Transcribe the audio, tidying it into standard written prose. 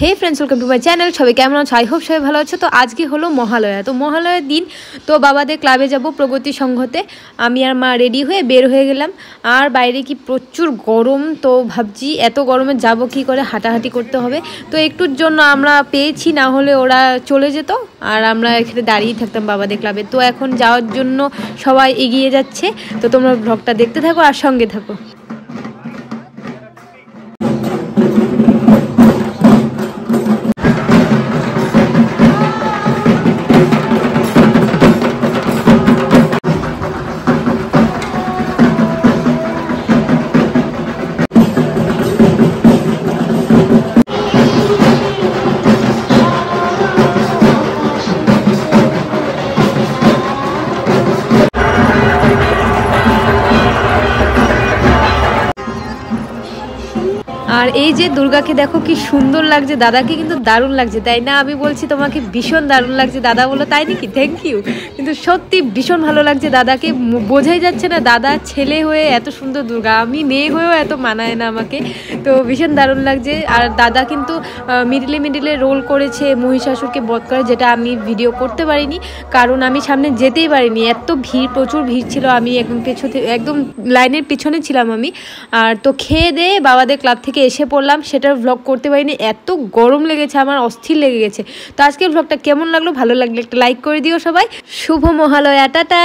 Hey friends, welcome to my channel. সবাই কেমন আছো? আই হোপ সবাই ভালো আছো। তো আজকে হলো মহালয়া। তো মহালয়ার দিন তো বাবাদের ক্লাবে যাব প্রগতি সংঘতে। আমি আর মা রেডি হয়ে বের হয়ে গেলাম। আর বাইরে কি প্রচুর গরম, তো ভাবছি এত গরমে যাব কি করে, হাঁটাহাঁটি করতে হবে। তো একটুর জন্য আমরা পেয়েছি, না হলে ওরা চলে যেত আর আমরা এখানে দাঁড়িয়ে থাকতাম বাবাদের ক্লাবে। তো এখন যাওয়ার জন্য সবাই এগিয়ে যাচ্ছে। তো তোমরা ব্লগটা দেখতে থাকো আর সঙ্গে থাকো। আর এই যে দুর্গাকে দেখো কি সুন্দর লাগছে, দাদাকে কিন্তু দারুণ লাগছে, তাই না? আমি বলছি তোমাকে ভীষণ দারুণ লাগছে। দাদা বলো তাই নাকি? Thank you. কিন্তু সত্যি ভীষণ ভালো লাগছে দাদাকে, বোঝাই যাচ্ছে না দাদা ছেলে হয়ে এত সুন্দর দুর্গা, আমি মেয়ে হয়েও এত মানায় না আমাকে। তো ভীষণ দারুণ লাগছে। আর দাদা কিন্তু মিডিলে রোল করেছে, মহিষাসুরকে বধ করে, যেটা আমি ভিডিও করতে পারিনি কারণ আমি সামনে যেতেই পারিনি, এত ভিড়, প্রচুর ভিড় ছিল। আমি একদম লাইনের পিছনে ছিলাম আমি। আর তো খেয়ে দিয়ে বাবাদের ক্লাব থেকে এসে পড়লাম, সেটার ভ্লগ করতে পারিনি, এত গরম লেগেছে, আমার অস্থির লেগে গেছে। তো আজকের ভ্লগটা কেমন লাগলো? ভালো লাগলে একটা লাইক করে দিও সবাই। শুভ মহালয়া, টাটা।